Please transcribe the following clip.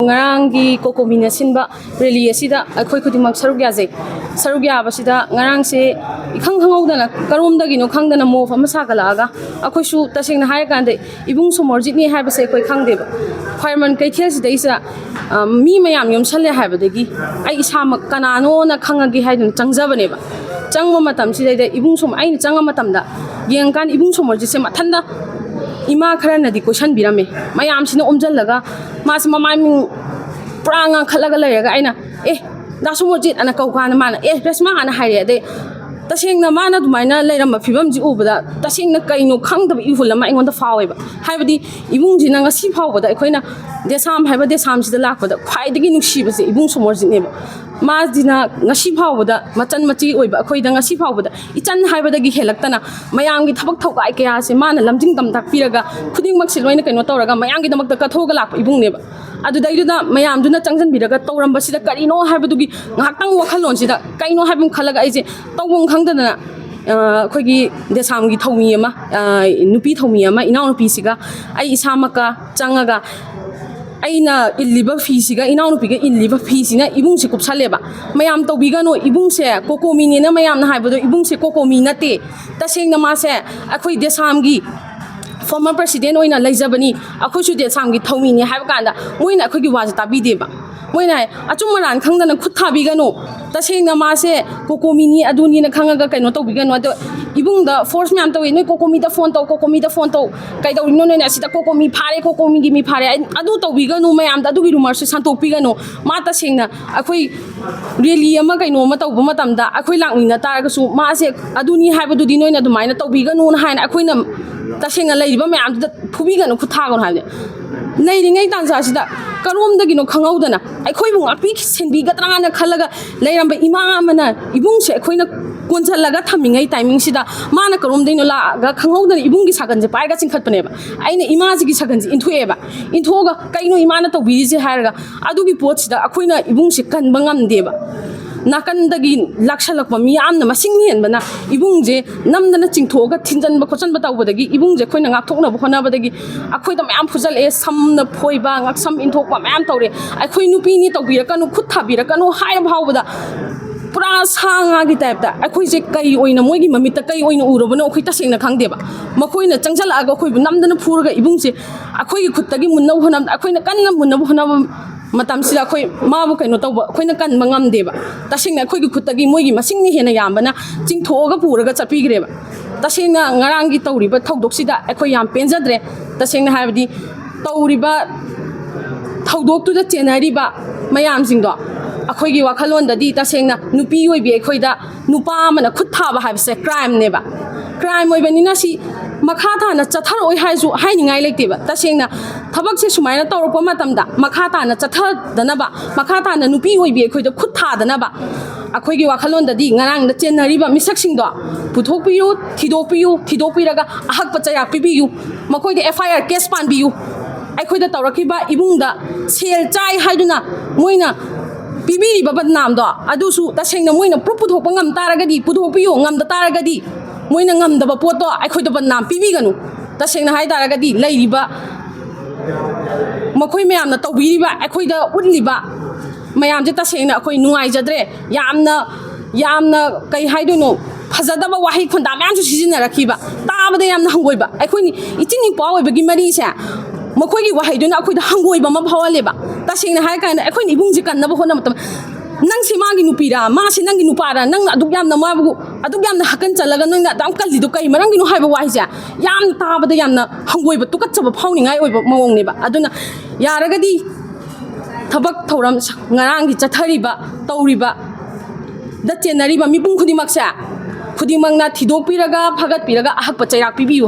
Ngaranggi kokomina sinba rally asida akhoi khudimak saruk yazai saruk yabasida ngarang se ikhang khangawdana karomdagino khangdana mof ama sakalaga akhoi su tasengna hai kande ibung somorjit ni haibase akhoi khangdeba fireman kaithel sida isa mi mayam yom salle haibadagi ai isa mak kanano na khangagi haidun changjabaneba changma matam sida ibung som ai changa matamda yengkan ibung somorjit se mathanda ima khara nadi question birame mayam sina omjallaga mas mamai min pranga khalaga layraga aina da somorjit ana kaukana mana resma ana haire de tasengna mana dumaina layram phibam ji ubada tasengna kaino khangdaba ihulama ingonda faweba haibadi ibung jina ngasi fawbada akoina desam haiba desam sida lakpada khwaidagi nuksibase ibung somorjit neba Mazina ngasi fawbada machan machi oiba akoida ngasi fawbada ichan haibadagi helaktana mayamgi thabak thaukai kaya se mana lamjing tam takpiraga khuding mak silwaina kaino tawraga mayamgi damakta kathoga lak ibung neba adu daiduna mayam duna changjan biraga tawramba sida karino haibadugi ngaktang wakhalon sida kaino haibum khalaga aise tawbong khangdana khoigi desamgi thomi ama nupi thomi ama inaw nupi siga ai isamaka changaga aina illiba fisiga inaw nupiga illiba fisina ibung se kupsaleba mayam tawbiga no ibung se kokomini na mayam na haibado ibung se kokomi nate tasengna ma se akhoi desamgi former president oina laijabani akhoi su desamgi thomi ni haib kanda moina akhoi gi waja tabideba moina achummaran khangdana khuthabiga no tasengna ma se kokomini aduni na khangaga kaino tawbiga no ado ibung da force myam tawi noi kokomi da phone to kai daw no ne asida kokomi gi mi phare adu tawbiga no mayam da adu gi rumor se santokpiga no mata sengna akhoi really ama kaino ma tawba matamda akhoi lakmina taraga su ma se aduni haibadu di noi na du maina tawbiga no na haina akhoi na tasengna leiba mayam da phubiga no khutha gon haide leiringai tansa sida karomdagi no khangawdana akhoi bung api senbi gatrana khalaga leiramba ima amana ibung se akhoi na konchalaga thamingai timing sida mana karomdaino la ga khangawdana ibungi saganje paiga chingkhatpaneba aina imaji gi saganje inthueba inthoga kaino imana tawbiri je hairaga adugi pot sida akoina ibung se kanba ngamdeba nakandagi laksalakpa miyamna masing henbana ibungje namdana chingthoga thinjanba khochanba tawbadagi ibungje khoina ngakthokna bhonabadagi akhoida mayam phujal samna phoiba ngaksam inthokpa mayam tawre akhoi nupi ni tawbirakanu khuthabirakanu haira bhawbada pura sanga gi type da akhoi je kai oina moigi mamita kai oina urobana akhoi tasengna khangdeba makoina changjal aga akhoi namdana phuraga ibungse akhoi gi khuttagi munna honam akhoina kanna munna honam matam sila akhoi mabu kaino tawba akhoina kan mangamdeba tasengna akhoi gi khuttagi moigi masing ni hena yambana chingthoga puraga chapigreba tasengna ngarangi tawriba thawdoksida akhoi yam penjadre tasengna haibadi tawriba thawdoktu da chenariba mayam singdo akhoi gi wakhalon da di tasengna nupi oibi akhoi da nupa mana khutthaba haibse crime neba crime oibani na si makha thana chathar oi haisu hainingai lekteba tasengna thabak se sumaina tawropa matamda makha thana chathar danaba makha thana nupi oibi akhoi da khutha danaba akhoi gi wakhalon da di ngarang da chenariba misak singdo puthokpiyu thidokpiraga ahak pachaya pibiyu makoi de FIR case panbiyu akhoi da tawrakiba ibungda sel chai haiduna moina Pibiri babat nam do adusu tasengna moina puthokpa ngam taragadi puthokpiyo ngamda taragadi moina ngamdaba poto akhoi da nam pibiganu tasengna hai taragadi leiriba makhoi mayamna tawbiriba akhoi da utliba mayam je tasengna akhoi nungai jadre yamna kai haidono phajadaba wahi khonda mayam su sijina rakhiba tabada yamna hangoiba akhoi ni ichini pawe bagi mari se makhoi gi wahi dona akhoi da hangoiba ma bhawaleba tasengna hai kana akhoi ni ibungji kannaba hona matam nang si magi nupira ma si nangi nupara nang aduk yamna mabu aduk yamna hakan chalaga nang da dam kalli do kai marangi no haiba wahi ja yam tabada yamna hangoiba tukachaba phawningai oiba mawong neba aduna yaragadi thabak thoram ngarangi chathariba tawriba da chenariba mipung khudimak sa khudimangna thidokpiraga phagatpiraga ahak pachairak pibiyu